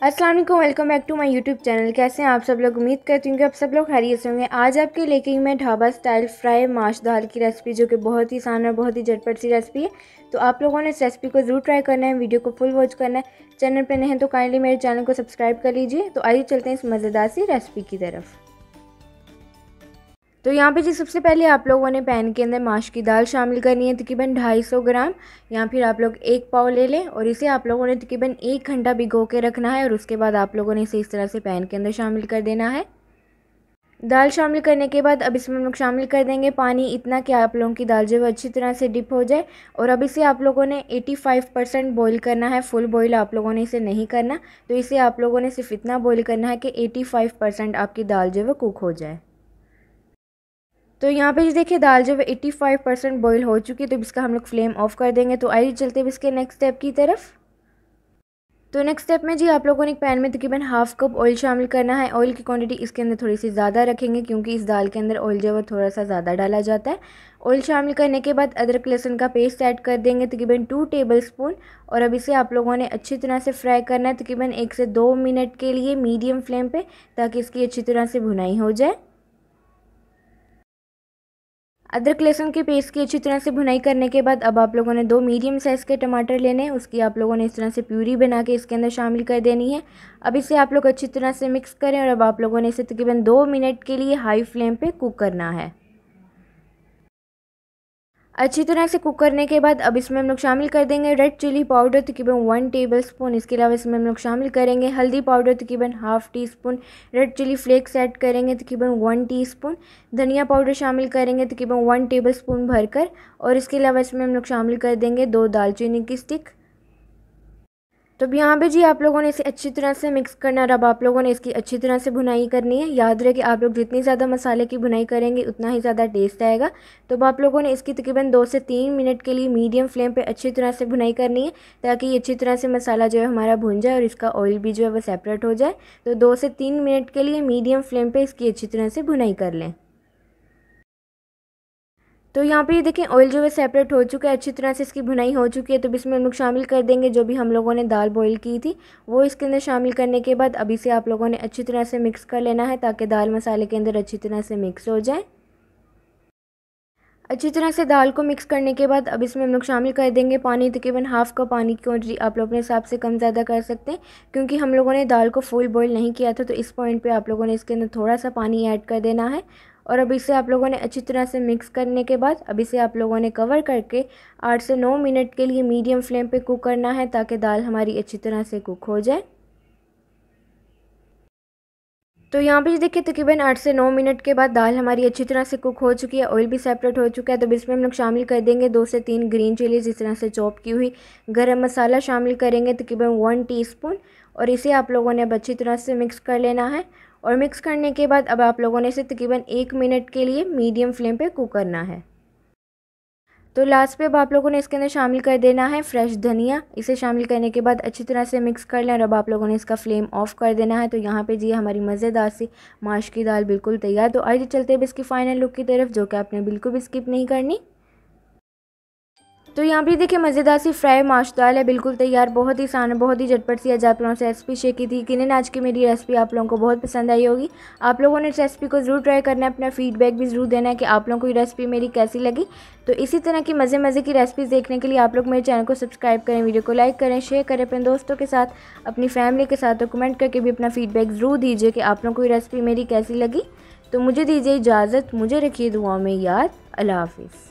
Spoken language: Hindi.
अस्सलाम वालेकुम, welcome back to my YouTube channel. कैसे हैं आप सब लोग? उम्मीद करती हूँ कि आप सब लोग खैरियत से होंगे। आज आपके लेके मैं ढाबा स्टाइल फ्राई माश दाल की रेसिपी, जो कि बहुत ही आसान और बहुत ही झटपट सी रेसिपी है। तो आप लोगों ने इस रेसिपी को ज़रूर ट्राई करना है, वीडियो को फुल वॉच करना है। चैनल पर नए हैं तो काइंडली मेरे चैनल को सब्सक्राइब कर लीजिए। तो आइए चलते हैं इस मज़ेदार सी रेसिपी की तरफ। तो यहाँ पे जी सबसे पहले आप लोगों ने पैन के अंदर माश की दाल शामिल करनी है, तकरीबन 250 ग्राम, या फिर आप लोग 1 पाव ले लें। और इसे आप लोगों ने तकरीबन 1 घंटा भिगो के रखना है। और उसके बाद आप लोगों ने इसे इस तरह से पैन के अंदर शामिल कर देना है। दाल शामिल करने के बाद अब इसमें हम लोग शामिल कर देंगे पानी, इतना कि आप लोगों की दाल जो है अच्छी तरह से डिप हो जाए। और अब इसे आप लोगों ने 85% बॉईल करना है, फुल बॉईल आप लोगों ने इसे नहीं करना। तो इसे आप लोगों ने सिर्फ इतना बॉईल करना है कि 85% आपकी दाल जो है कुक हो जाए। तो यहाँ पे देखिए दाल जो है 85% बॉईल हो चुकी है। तो इसका हम लोग फ्लेम ऑफ कर देंगे। तो आइए चलते हैं इसके नेक्स्ट स्टेप की तरफ। तो नेक्स्ट स्टेप में जी आप लोगों ने एक पैन में तकरीबन हाफ कप ऑयल शामिल करना है। ऑयल की क्वांटिटी इसके अंदर थोड़ी सी ज़्यादा रखेंगे, क्योंकि इस दाल के अंदर ऑयल जो है थोड़ा सा ज़्यादा डाला जाता है। ऑयल शामिल करने के बाद अदरक लहसुन का पेस्ट ऐड कर देंगे, तकरीबन 2 टेबलस्पून। और अब इसे आप लोगों ने अच्छी तरह से फ्राई करना है, तकरीबन 1 से 2 मिनट के लिए मीडियम फ्लेम पर, ताकि इसकी अच्छी तरह से भुनाई हो जाए। अदरक लहसुन के पेस्ट की अच्छी तरह से भुनाई करने के बाद अब आप लोगों ने 2 मीडियम साइज़ के टमाटर लेने हैं। उसकी आप लोगों ने इस तरह से प्यूरी बना के इसके अंदर शामिल कर देनी है। अब इसे आप लोग अच्छी तरह से मिक्स करें। और अब आप लोगों ने इसे तकरीबन 2 मिनट के लिए हाई फ्लेम पे कुक करना है। अच्छी तरह से कुक करने के बाद अब इसमें हम लोग शामिल कर देंगे रेड चिली पाउडर, तकरीबन 1 टेबलस्पून। इसके अलावा इसमें हम लोग शामिल करेंगे हल्दी पाउडर, तकरीबन half teaspoon. Red chilli flakes add करेंगे, तकरीबन 1 टीस्पून। धनिया पाउडर शामिल करेंगे, तकरीबन 1 टेबलस्पून भरकर। और इसके अलावा इसमें हम लोग शामिल कर देंगे 2 दालचीनी की स्टिक। तो अब यहाँ पे जी आप लोगों ने इसे अच्छी तरह से मिक्स करना है। अब आप लोगों ने इसकी अच्छी तरह से भुनाई करनी है। याद रहे कि आप लोग जितनी ज़्यादा मसाले की भुनाई करेंगे उतना ही ज़्यादा टेस्ट आएगा। तो अब आप लोगों ने इसकी तकरीबन 2 से 3 मिनट के लिए मीडियम फ्लेम पे अच्छी तरह से भुनाई करनी है, ताकि ये अच्छी तरह से मसाला जो है हमारा भुन जाए और इसका ऑयल भी जो है वो सेपरेट हो जाए। तो 2 से 3 मिनट के लिए मीडियम फ्लेम पर इसकी अच्छी तरह से भुनाई कर लें। तो यहाँ पे ये देखें ऑयल जो है सेपरेट हो चुका है, अच्छी तरह से इसकी भुनाई हो चुकी है। तो इसमें हम लोग शामिल कर देंगे जो भी हम लोगों ने दाल बॉईल की थी, वो इसके अंदर शामिल करने के बाद अब इसे आप लोगों ने अच्छी तरह से मिक्स कर लेना है, ताकि दाल मसाले के अंदर अच्छी तरह से मिक्स हो जाए। अच्छी तरह से दाल को मिक्स करने के बाद अब इसमें हम लोग शामिल कर देंगे पानी, तकरीबन हाफ़ कप पानी की क्वांटिटी आप लोग अपने हिसाब से कम ज़्यादा कर सकते हैं, क्योंकि हम लोगों ने दाल को फुल बॉईल नहीं किया था। तो इस पॉइंट पे आप लोगों ने इसके अंदर थोड़ा सा पानी ऐड कर देना है। और अब इसे आप लोगों ने अच्छी तरह से मिक्स करने के बाद अब इसे आप लोगों ने कवर करके 8 से 9 मिनट के लिए मीडियम फ्लेम पे कुक करना है, ताकि दाल हमारी अच्छी तरह से कुक हो जाए। तो यहाँ पे देखिए तकरीबन 8 से 9 मिनट के बाद दाल हमारी अच्छी तरह से कुक हो चुकी है, ऑयल भी सेपरेट हो चुका है। तो इसमें हम लोग शामिल कर देंगे 2 से 3 ग्रीन चिलीज़ इस तरह से चॉप की हुई। गरम मसाला शामिल करेंगे, तकरीबन 1 टीस्पून। और इसे आप लोगों ने अब अच्छी तरह से मिक्स कर लेना है। और मिक्स करने के बाद अब आप लोगों ने इसे तकरीबन 1 मिनट के लिए मीडियम फ्लेम पर कुक करना है। तो लास्ट पे अब आप लोगों ने इसके अंदर शामिल कर देना है फ्रेश धनिया। इसे शामिल करने के बाद अच्छी तरह से मिक्स कर लें। और अब आप लोगों ने इसका फ्लेम ऑफ कर देना है। तो यहाँ पे जी हमारी मज़ेदार सी माश की दाल बिल्कुल तैयार। तो आइए चलते हैं इसकी फ़ाइनल लुक की तरफ, जो कि आपने बिल्कुल भी स्किप नहीं करनी। तो यहाँ पे देखिए मज़ेदार सी फ्राई माश दाल है बिल्कुल तैयार। बहुत ही आसान है, बहुत ही झटपट सी। आज आप लोगों से रेसिपी शेयर की थी, किन्हें आज की मेरी रेसिपी आप लोगों को बहुत पसंद आई होगी। आप लोगों ने इस रेसिपी को ज़रूर ट्राई करना है, अपना फीडबैक भी ज़रूर देना है कि आप लोगों को ये रेसिपी मेरी कैसी लगी। तो इसी तरह की मज़े की रेसिपीज़ देखने के लिए आप लोग मेरे चैनल को सब्सक्राइब करें, वीडियो को लाइक करें, शेयर करें अपने दोस्तों के साथ, अपनी फैमिली के साथ। तो कमेंट करके भी अपना फीडबैक ज़रूर दीजिए कि आप लोगों को ये रेसिपी मेरी कैसी लगी। तो मुझे दीजिए इजाज़त, मुझे रखिए दुआओं में याद। अल्लाह हाफ़िज़।